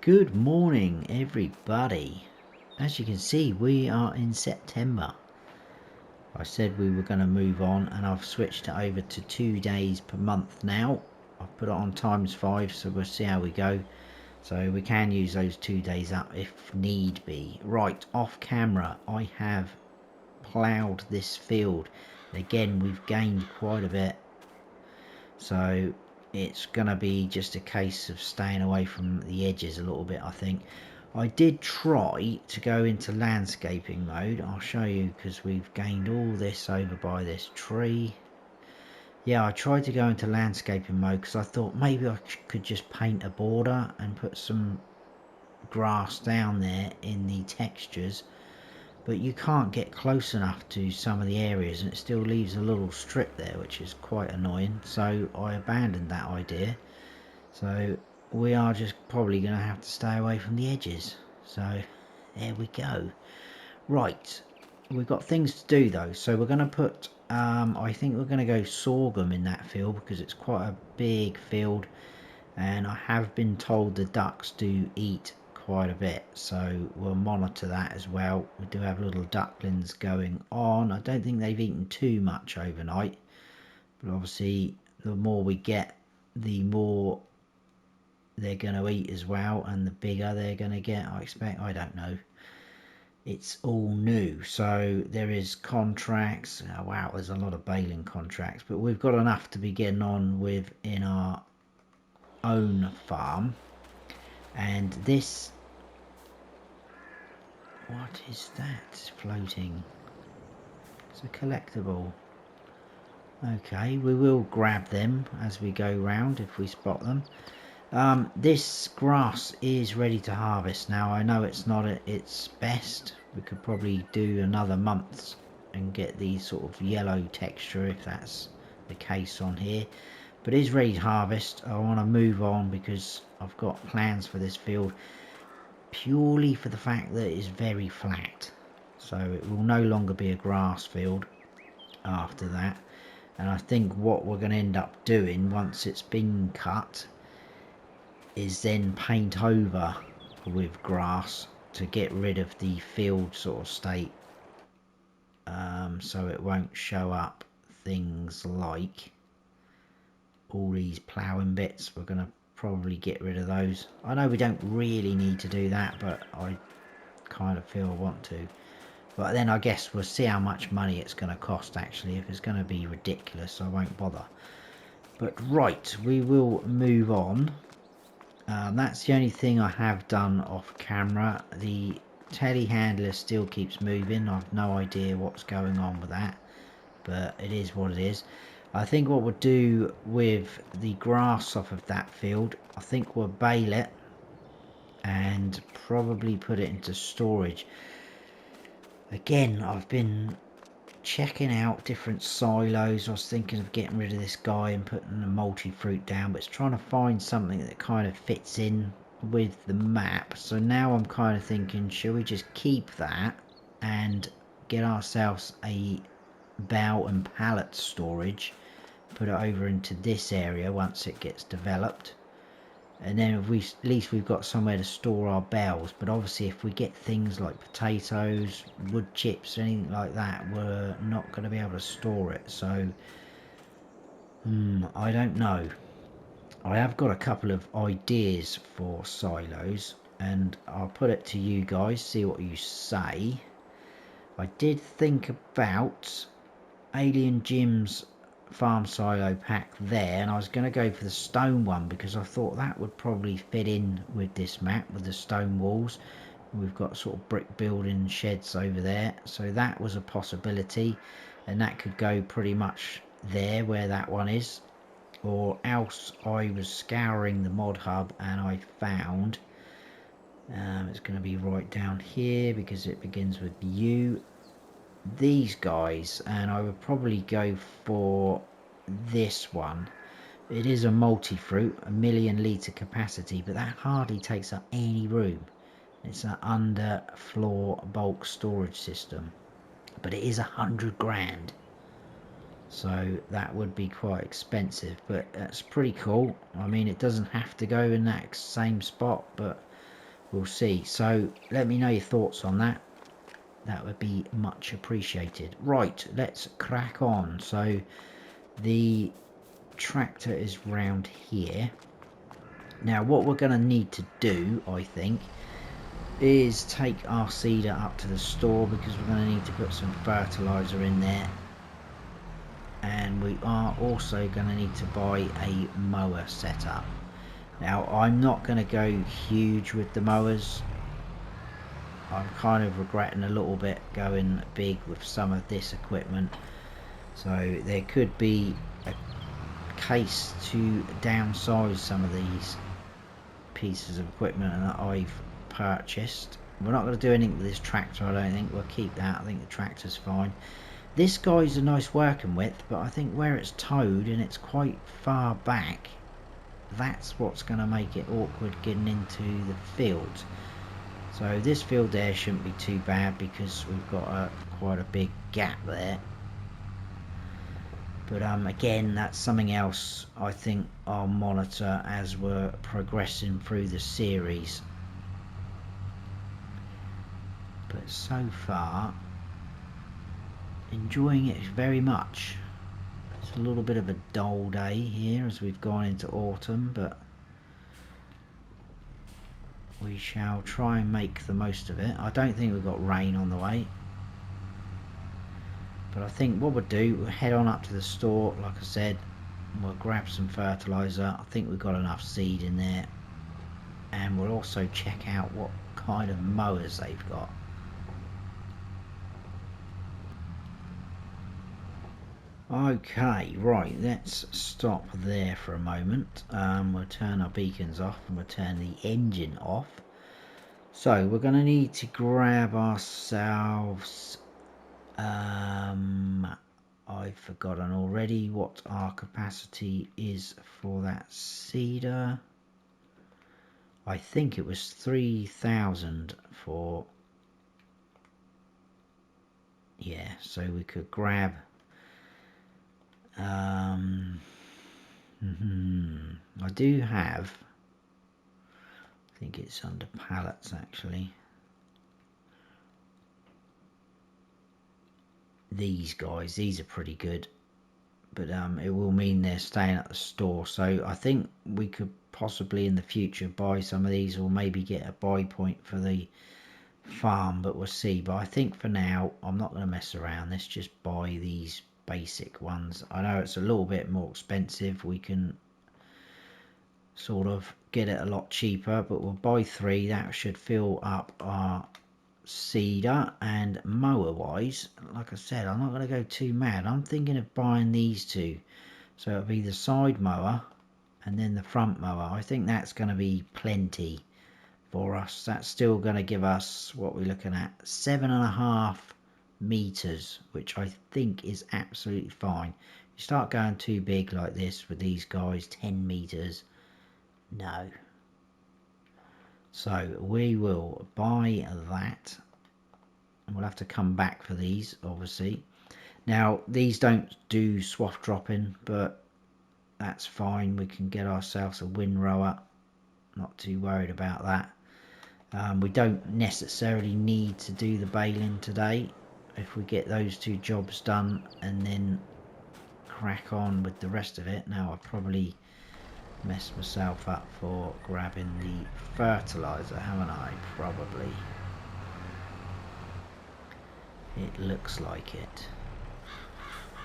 Good morning, everybody. As you can see, we are in September. I said we were going to move on, and I've switched it over to 2 days per month now. I've put it on ×5, so we'll see how we go. So we can use those 2 days up if need be. Right, off camera, I have ploughed this field. Again, we've gained quite a bit. So it's going to be just a case of staying away from the edges a little bit, I think. I did try to go into landscaping mode. I'll show you, because we've gained all this over by this tree. Yeah, I tried to go into landscaping mode because I thought maybe I could just paint a border and put some grass down there in the textures. But you can't get close enough to some of the areas, and it still leaves a little strip there, which is quite annoying. So I abandoned that idea. So we are just probably going to have to stay away from the edges. So there we go. Right, we've got things to do though. So we're going to put I think we're going to go sorghum in that field because it's quite a big field, and I have been told the ducks do eat quite a bit, so we'll monitor that as well. We do have little ducklings going on. I don't think they've eaten too much overnight, but obviously the more we get, the more they're going to eat as well, and the bigger they're going to get, I expect. I don't know, it's all new, so there is contracts. Oh, wow, there's a lot of baling contracts, but we've got enough to be getting on with in our own farm. And this, what is that floating? It's a collectible. Okay, we will grab them as we go round if we spot them. This grass is ready to harvest now. I know it's not at its best. We could probably do another month and get the sort of yellow texture if that's the case on here. But it is ready to harvest. I want to move on because I've got plans for this field, purely for the fact that it is very flat. So it will no longer be a grass field after that. And I think what we're going to end up doing once it's been cut is then paint over with grass to get rid of the field sort of state, so it won't show up things like all these ploughing bits. We're going to probably get rid of those. I know we don't really need to do that, but I kind of feel I want to. But then I guess we'll see how much money it's going to cost actually. If it's going to be ridiculous, I won't bother. But right, we will move on. That's the only thing I have done off camera. The telehandler still keeps moving. I've no idea what's going on with that, but it is what it is. I think what we'll do with the grass off of that field, I think we'll bale it and probably put it into storage. Again, I've been checking out different silos. I was thinking of getting rid of this guy and putting a multi-fruit down, but it's trying to find something that kind of fits in with the map. So now I'm kind of thinking, should we just keep that and get ourselves a bow and pallet storage, put it over into this area once it gets developed, and then at least we've got somewhere to store our bales. But obviously if we get things like potatoes, wood chips, anything like that, we're not going to be able to store it. So I don't know. I have got a couple of ideas for silos, and I'll put it to you guys, see what you say. I did think about Alien Jim's farm silo pack there, and I was going to go for the stone one because I thought that would probably fit in with this map with the stone walls. We've got sort of brick building sheds over there, so that was a possibility, and that could go pretty much there where that one is. Or else I was scouring the mod hub and I found it's going to be right down here because it begins with U, these guys, and I would probably go for this one. It is a multi-fruit, a 1,000,000 litre capacity, but that hardly takes up any room. It's an under floor bulk storage system, but it is 100 grand, so that would be quite expensive, but that's pretty cool. I mean, it doesn't have to go in that same spot, but we'll see. So let me know your thoughts on that. That would be much appreciated. Right, let's crack on. So the tractor is round here. Now what we're going to need to do, I think, is take our seeder up to the store, because we're going to need to put some fertilizer in there, and we are also going to need to buy a mower setup. Now I'm not going to go huge with the mowers. I'm kind of regretting a little bit going big with some of this equipment, so there could be a case to downsize some of these pieces of equipment that I've purchased. We're not going to do anything with this tractor, I don't think. We'll keep that. I think the tractor's fine. This guy's a nice working width, but I think where it's towed and it's quite far back, that's what's going to make it awkward getting into the field. So this field there shouldn't be too bad, because we've got quite a big gap there. But again, that's something else I think I'll monitor as we're progressing through the series. But so far, enjoying it very much. It's a little bit of a dull day here as we've gone into autumn, but we shall try and make the most of it. I don't think we've got rain on the way, but I think what we'll do, we'll head on up to the store, like I said, we'll grab some fertilizer. I think we've got enough seed in there, and we'll also check out what kind of mowers they've got. Okay, right, let's stop there for a moment. We'll turn our beacons off and we'll turn the engine off. So we're going to need to grab ourselves, I've forgotten already what our capacity is for that seeder. I think it was 3,000 for, yeah, so we could grab I do have, I think it's under pallets actually, these guys, these are pretty good, but it will mean they're staying at the store. So I think we could possibly in the future buy some of these, or maybe get a buy point for the farm, but we'll see. But I think for now I'm not going to mess around. Let's just buy these basic ones. I know it's a little bit more expensive, we can sort of get it a lot cheaper, but we'll buy 3. That should fill up our seeder. And mower wise, like I said, I'm not going to go too mad. I'm thinking of buying these 2, so it'll be the side mower and then the front mower. I think that's going to be plenty for us. That's still going to give us, what we're looking at, 7.5 meters, which I think is absolutely fine. You start going too big like this with these guys, 10 meters, no. So we will buy that, and we'll have to come back for these obviously. Now these don't do swath dropping, but that's fine. We can get ourselves a windrower, not too worried about that. We don't necessarily need to do the baling today. If we get those 2 jobs done and then crack on with the rest of it. Now I probably messed myself up for grabbing the fertilizer, haven't I? Probably. It looks like it.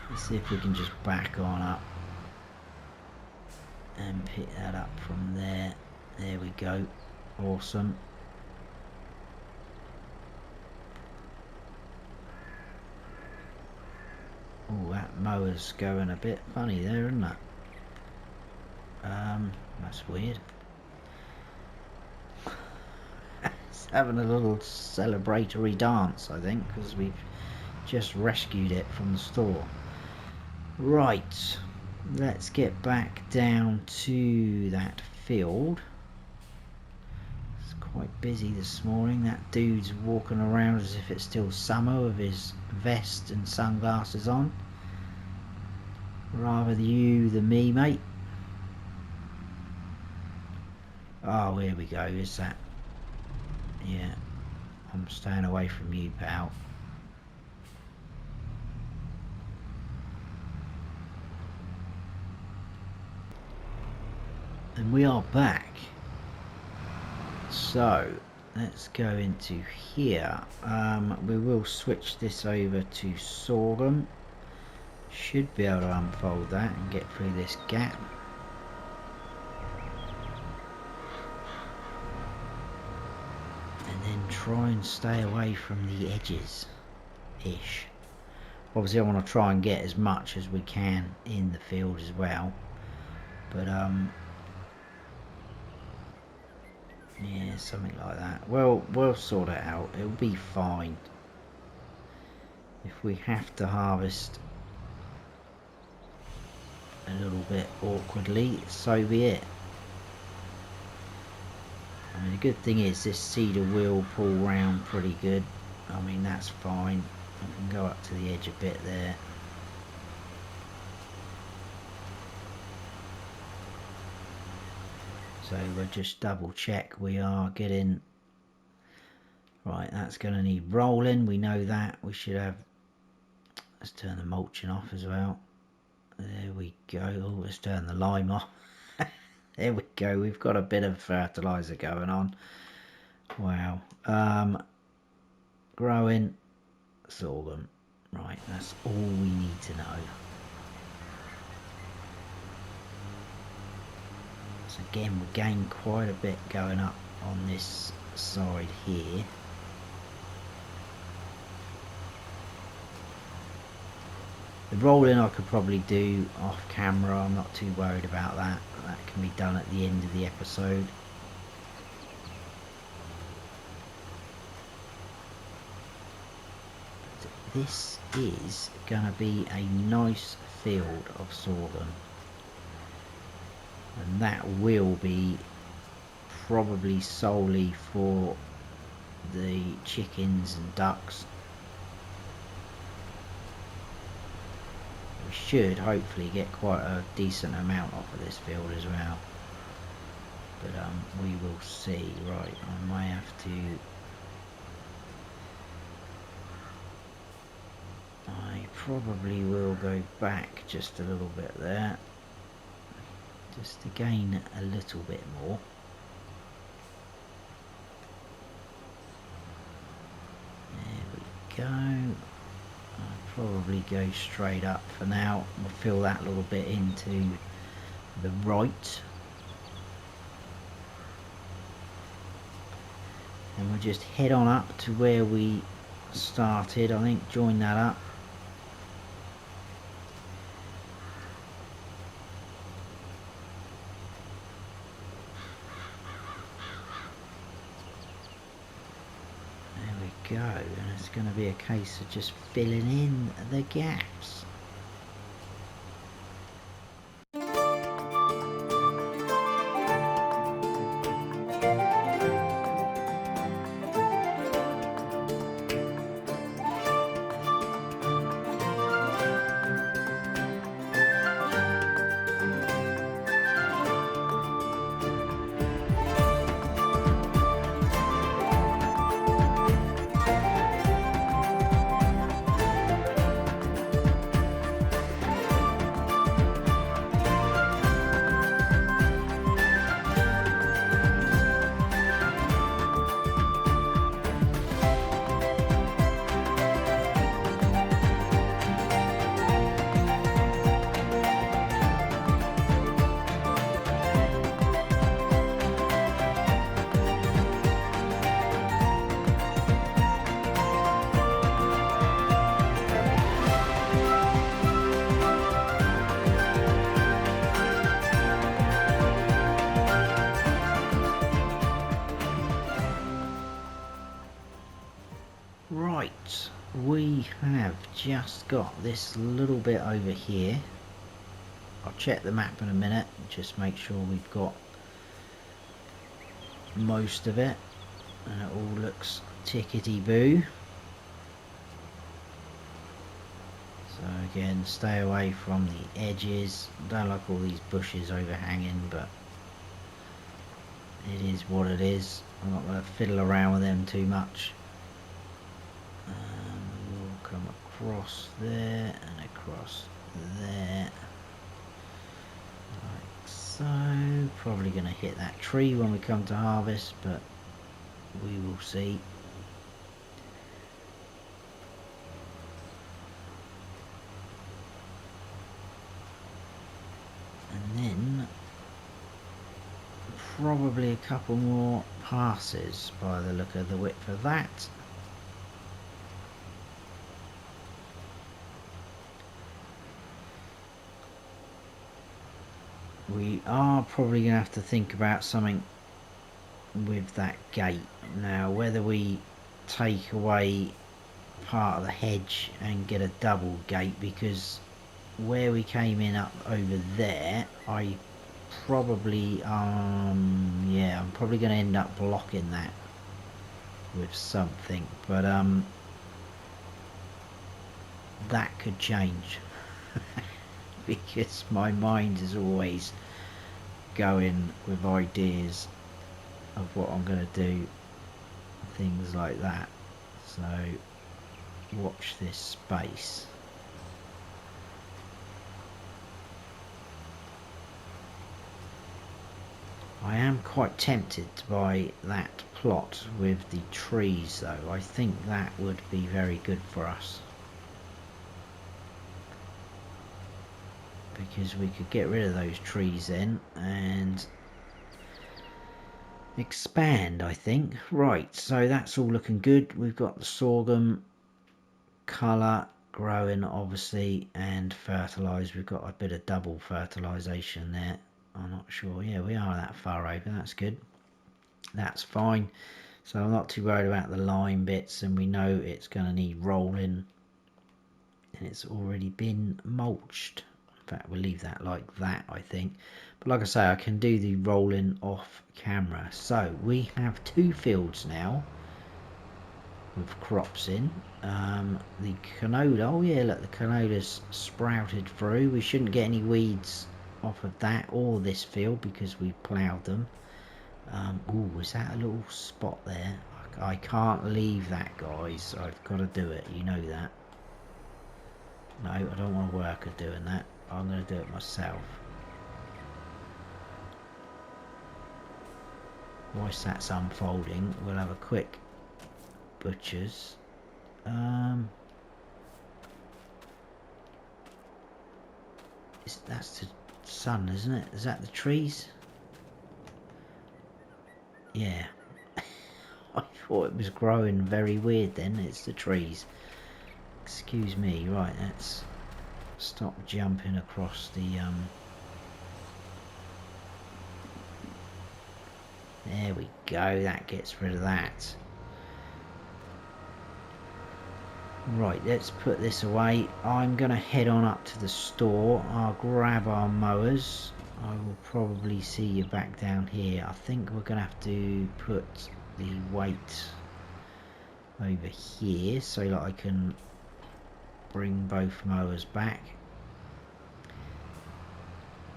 Let's see if we can just back on up and pick that up from there. There we go. Awesome. Oh, that mower's going a bit funny there, isn't it? That's weird. It's having a little celebratory dance, I think, because we've just rescued it from the store. Right, let's get back down to that field. It's quite busy this morning. That dude's walking around as if it's still summer with his vest and sunglasses on. Rather you than me, mate. Oh, here we go. Is that Yeah, I'm staying away from you, pal. And we are back. So let's go into here. We will switch this over to Sorghum. Should be able to unfold that and get through this gap. And then try and stay away from the edges ish. Obviously I want to try and get as much as we can in the field as well. But yeah, something like that. Well, we'll sort it out. It'll be fine. If we have to harvest a little bit awkwardly, so be it. I mean, the good thing is this cedar will pull round pretty good. I mean, that's fine. I can go up to the edge a bit there. So we'll just double check we are getting right. That's going to need rolling, we know that. We should have, let's turn the mulching off as well. There we go. Oh, let's turn the lime off. There we go, we've got a bit of fertilizer going on. Wow. Growing sorghum. Right, that's all we need to know. So again, we gain quite a bit going up on this side here. The rolling I could probably do off camera, I'm not too worried about that. That can be done at the end of the episode. But this is going to be a nice field of sorghum. And that will be probably solely for the chickens and ducks. We should hopefully get quite a decent amount off of this field as well, but we will see. Right, I may have to, I probably will go back just a little bit there, just to gain a little bit more. There we go. I'll probably go straight up for now. We'll fill that little bit into the right. And we'll just head on up to where we started. I think join that up. Go, and it's going to be a case of just filling in the gaps. Right, we have just got this little bit over here. I'll check the map in a minute, just make sure we've got most of it and it all looks tickety-boo. So again, stay away from the edges. Don't like all these bushes overhanging, but it is what it is. I'm not going to fiddle around with them too much. We'll come across there and across there. Like so. Probably going to hit that tree when we come to harvest, but we will see. And then probably a couple more passes by the look of the width of that. We are probably going to have to think about something with that gate. Now, whether we take away part of the hedge and get a double gate, because where we came in up over there, I probably yeah, I'm probably going to end up blocking that with something, but that could change because my mind is always going with ideas of what I'm going to do, things like that. So watch this space. I am quite tempted by that plot with the trees though. I think that would be very good for us, because we could get rid of those trees then and expand, I think. Right, so that's all looking good. We've got the sorghum colour growing obviously, and fertilised. We've got a bit of double fertilisation there. I'm not sure. Yeah, we are that far over. That's good. That's fine. So I'm not too worried about the lime bits, and we know it's going to need rolling, and it's already been mulched. In fact, we'll leave that like that, I think. But like I say, I can do the rolling off camera. So we have 2 fields now with crops in. The canola, oh yeah, look, the canola's sprouted through. We shouldn't get any weeds off of that or this field because we ploughed them. Oh, is that a little spot there? I can't leave that, guys. I've got to do it, you know that. No, I don't want a worker doing that. I'm going to do it myself. Whilst that's unfolding, we'll have a quick butcher's. That's the sun, isn't it? Is that the trees? Yeah. I thought it was growing very weird then. It's the trees. Excuse me. Right, let's stop jumping across the there we go. That gets rid of that. Right, let's put this away. I'm going to head on up to the store. I'll grab our mowers. I will probably see you back down here. I think we're going to have to put the weight over here so that I can bring both mowers back.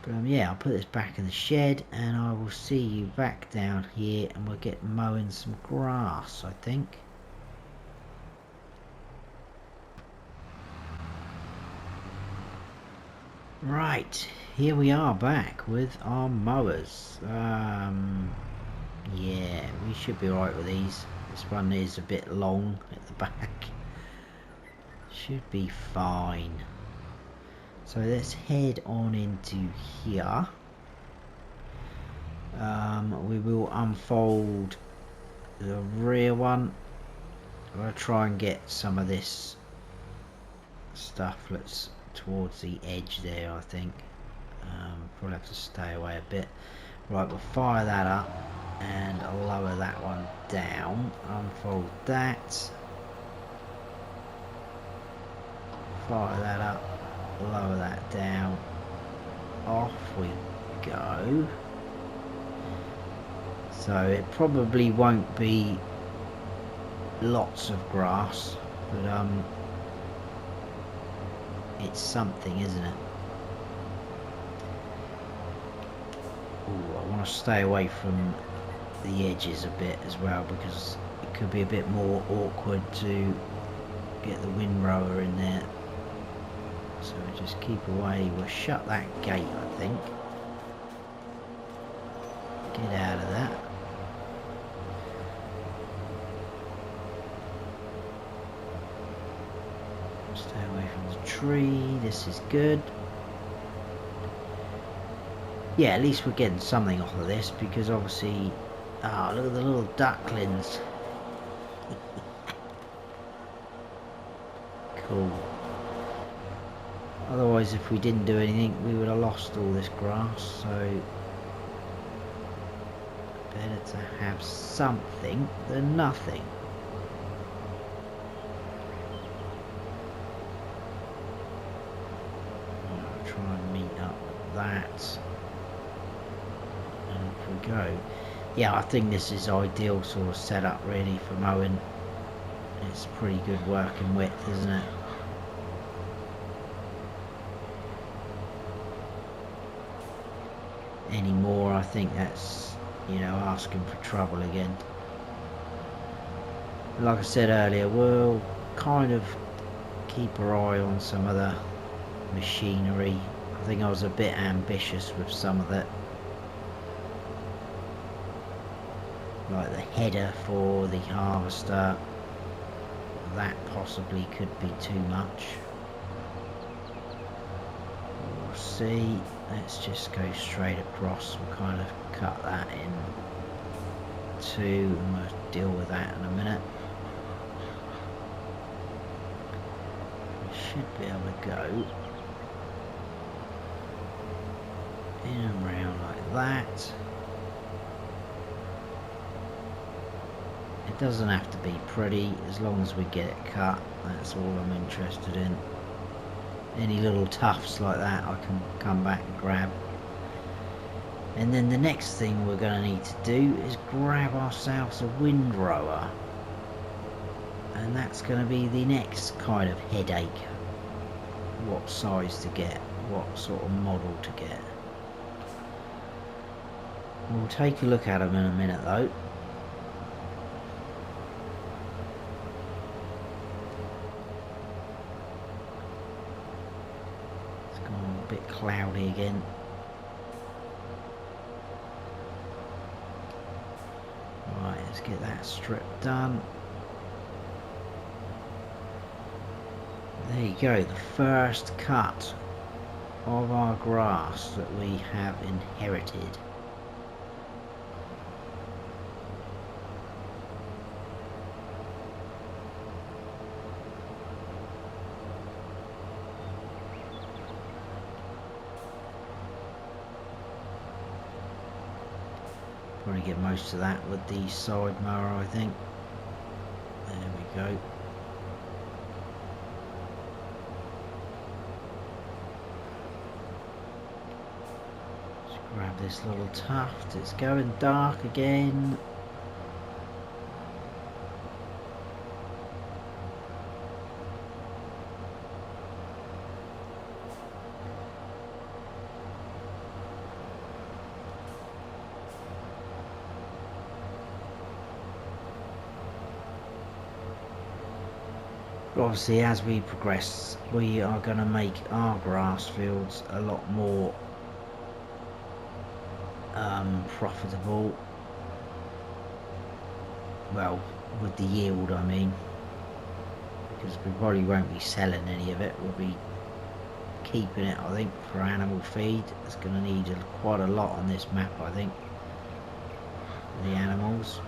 But yeah, I'll put this back in the shed and I will see you back down here, and we'll get mowing some grass, I think. Right, here we are back with our mowers. Yeah, we should be alright with these. This one is a bit long at the back. Should be fine. So let's head on into here. We will unfold the rear one. I'm going to try and get some of this stuff that's towards the edge there, I think. Probably have to stay away a bit. Right, we'll fire that up and I'll lower that one down. Unfold that. Fire that up. Lower that down. Off we go. So it probably won't be lots of grass, but it's something, isn't it? Ooh, I want to stay away from the edges a bit as well, because it could be a bit more awkward to get the windrower in there. So we just keep away. We'll shut that gate, I think. Get out of that. Stay away from the tree. This is good. Yeah, at least we're getting something off of this, because obviously... Ah, look at the little ducklings. Cool. Otherwise, if we didn't do anything, we would have lost all this grass, so... better to have something than nothing. I'll try and meet up with that. And off we go. Yeah, I think this is ideal sort of setup really for mowing. It's pretty good working width, isn't it? Any more, I think that's, you know, asking for trouble again. Like I said earlier, we'll kind of keep our eye on some of the machinery. I think I was a bit ambitious with some of it. Like the header for the harvester, that possibly could be too much. We'll see. Let's just go straight across. We'll kind of cut that in two, and we'll deal with that in a minute. We should be able to go in and round like that. It doesn't have to be pretty, as long as we get it cut. That's all I'm interested in. Any little tufts like that I can come back and grab. And then the next thing we're going to need to do is grab ourselves a windrower. And that's going to be the next kind of headache. What size to get, what sort of model to get. We'll take a look at them in a minute though. Bit cloudy again. Right, let's get that strip done. There you go, the first cut of our grass that we have inherited. Probably get most of that with the side mower, I think. There we go. Just grab this little tuft. It's going dark again. Obviously, as we progress, we are going to make our grass fields a lot more profitable. Well, with the yield, I mean, because we probably won't be selling any of it. We'll be keeping it, I think, for animal feed. It's going to need quite a lot on this map, I think, the animals.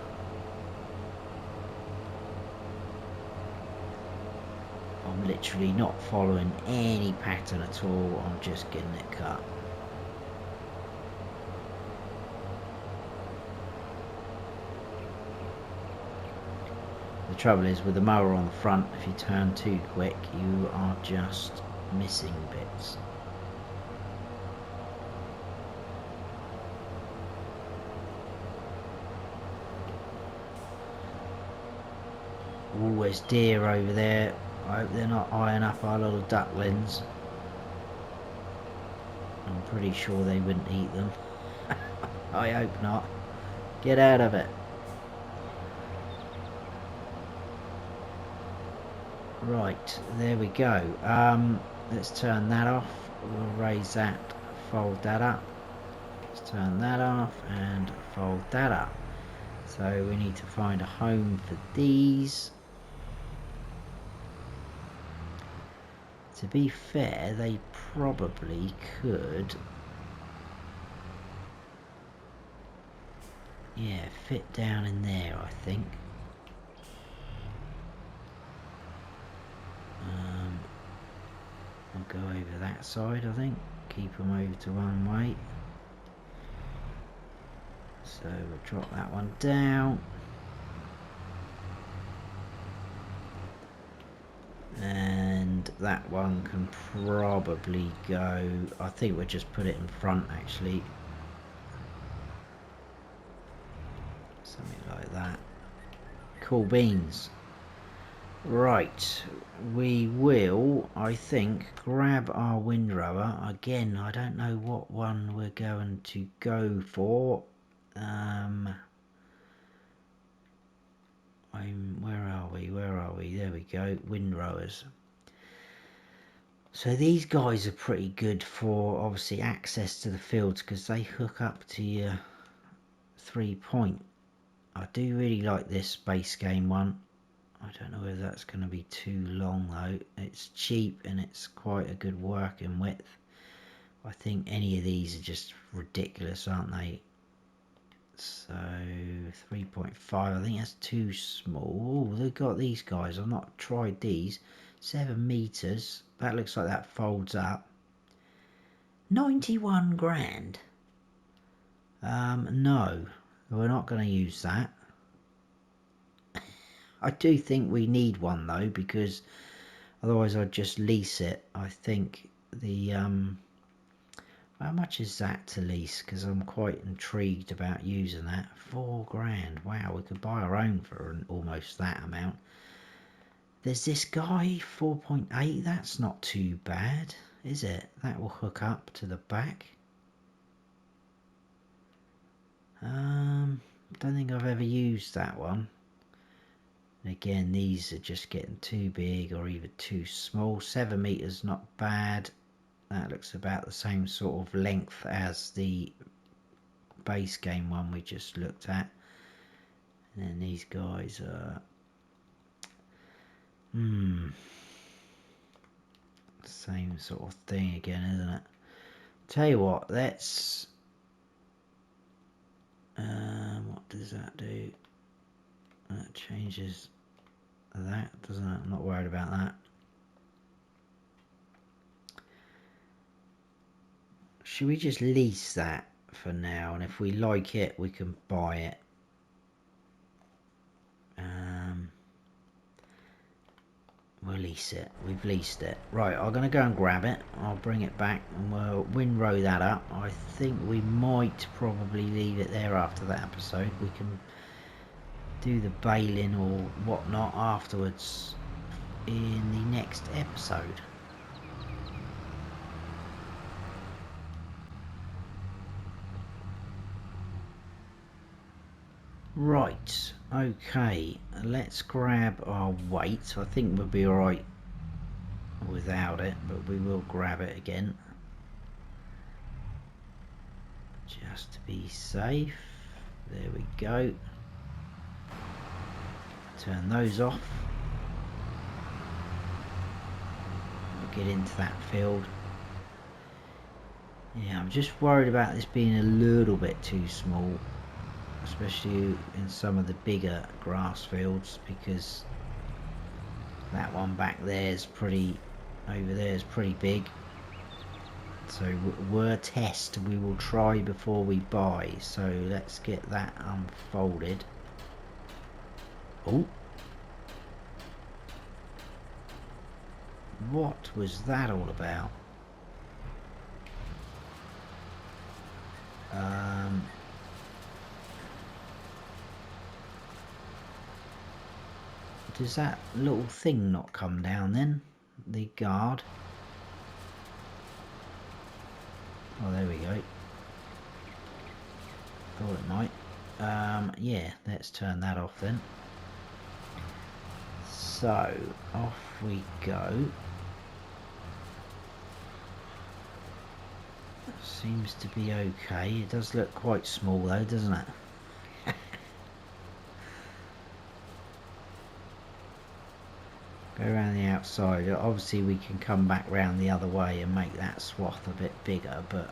I'm literally not following any pattern at all, I'm just getting it cut. The trouble is with the mower on the front, if you turn too quick, you are just missing bits. Always deer over there. I hope they're not eyeing up our little ducklings. I'm pretty sure they wouldn't eat them. I hope not. Get out of it. Right, there we go. Let's turn that off. We'll raise that, fold that up. Let's turn that off and fold that up. So we need to find a home for these. To be fair, they probably could, yeah, fit down in there, I think. I'll go over that side, I think. Keep them over to one way. So we'll drop that one down. And that one can probably go, I think we'll just put it in front actually. Something like that. Cool beans. Right, we will, I think, grab our windrower. Again, I don't know what one we're going to go for. Where are we? There we go, windrowers. So these guys are pretty good for, obviously, access to the fields because they hook up to your 3-point. I do really like this base game one. I don't know whether that's going to be too long though. It's cheap and it's quite a good working width. I think any of these are just ridiculous, aren't they? So 3.5, I think that's too small. Oh, they've got these guys. I've not tried these. 7 meters. That looks like that folds up. 91 grand. No, we're not going to use that. I do think we need one though, because otherwise I'd just lease it. I think the how much is that to lease? Because I'm quite intrigued about using that. 4 grand. Wow, we could buy our own for almost that amount. There's this guy, 4.8. That's not too bad, is it? That will hook up to the back. Don't think I've ever used that one. Again, these are just getting too big or even too small. 7 meters, not bad. That looks about the same sort of length as the base game one we just looked at. And then these guys are same sort of thing again, isn't it? Tell you what, let's what does that do? That changes that, doesn't it? I'm not worried about that. Should we just lease that for now, and if we like it we can buy it? We'll lease it. We've leased it. Right, I'm going to go and grab it. I'll bring it back and we'll windrow that up. I think we might probably leave it there after that episode. We can do the baling or whatnot afterwards in the next episode. Right, okay, let's grab our weight. I think we'll be alright without it, but we will grab it again just to be safe. There we go. Turn those off. We'll get into that field. Yeah, I'm just worried about this being a little bit too small, especially in some of the bigger grass fields, because that one back there is pretty, over there is pretty big. So we're test, we will try before we buy. So let's get that unfolded. Oh, what was that all about? Does that little thing not come down then? The guard. Oh, there we go. Thought it might. Yeah, let's turn that off then. So off we go. Seems to be okay. It does look quite small though, doesn't it? Go around the outside. Obviously we can come back round the other way and make that swath a bit bigger, but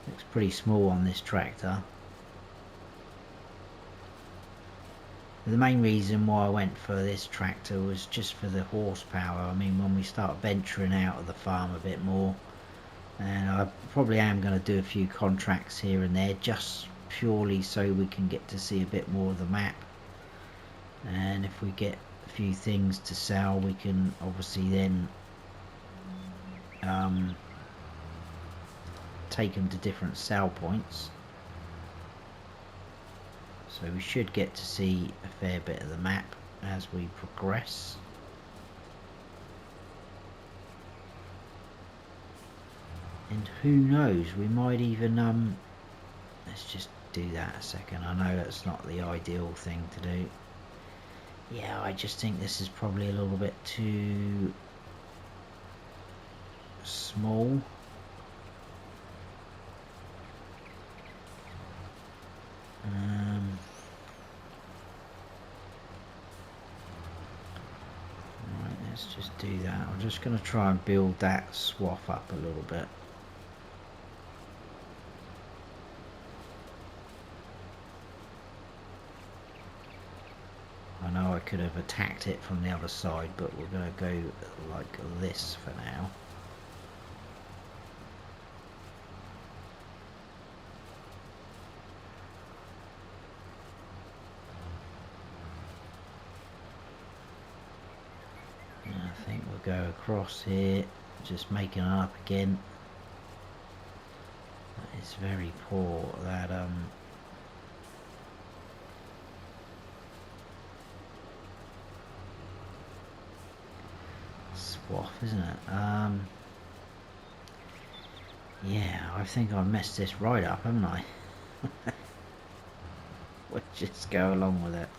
looks pretty small on this tractor. The main reason why I went for this tractor was just for the horsepower. I mean, when we start venturing out of the farm a bit more, and I probably am going to do a few contracts here and there just purely so we can get to see a bit more of the map, and if we get a few things to sell we can obviously then take them to different sell points. So we should get to see a fair bit of the map as we progress. And who knows, we might even let's just do that a second. I know that's not the ideal thing to do. Yeah, I just think this is probably a little bit too small. Right, let's just do that. I'm just going to try and build that swath up a little bit. I know I could have attacked it from the other side, but we're going to go like this for now. I think we'll go across here, just making it up again. It's very poor, that swath, isn't it? Yeah, I think I messed this right up, haven't I? We'll just go along with it.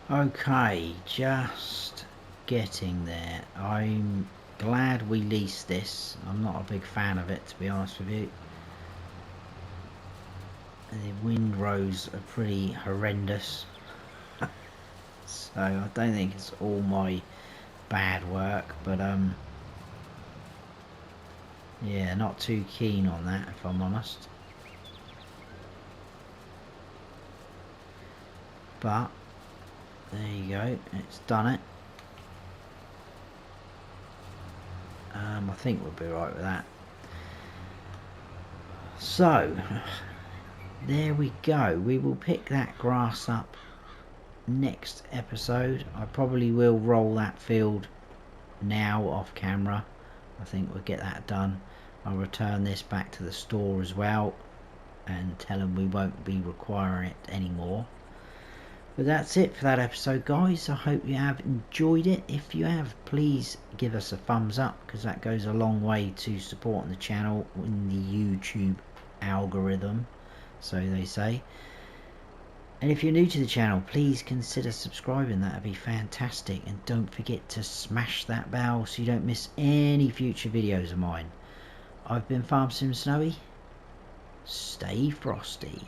Okay, just getting there. I'm glad we leased this. I'm not a big fan of it, to be honest with you. The windrows are pretty horrendous. So I don't think it's all my bad work, but yeah, not too keen on that, if I'm honest. But there you go, it's done it. I think we'll be right with that. So there we go. We will pick that grass up next episode. I probably will roll that field now off camera. I think we'll get that done. I'll return this back to the store as well and tell them we won't be requiring it anymore. But that's it for that episode, guys. I hope you have enjoyed it. If you have, please give us a thumbs up, because that goes a long way to supporting the channel in the YouTube algorithm, so they say. And if you're new to the channel, please consider subscribing. That would be fantastic. And don't forget to smash that bell so you don't miss any future videos of mine. I've been Farm Sim Snowy. Stay frosty.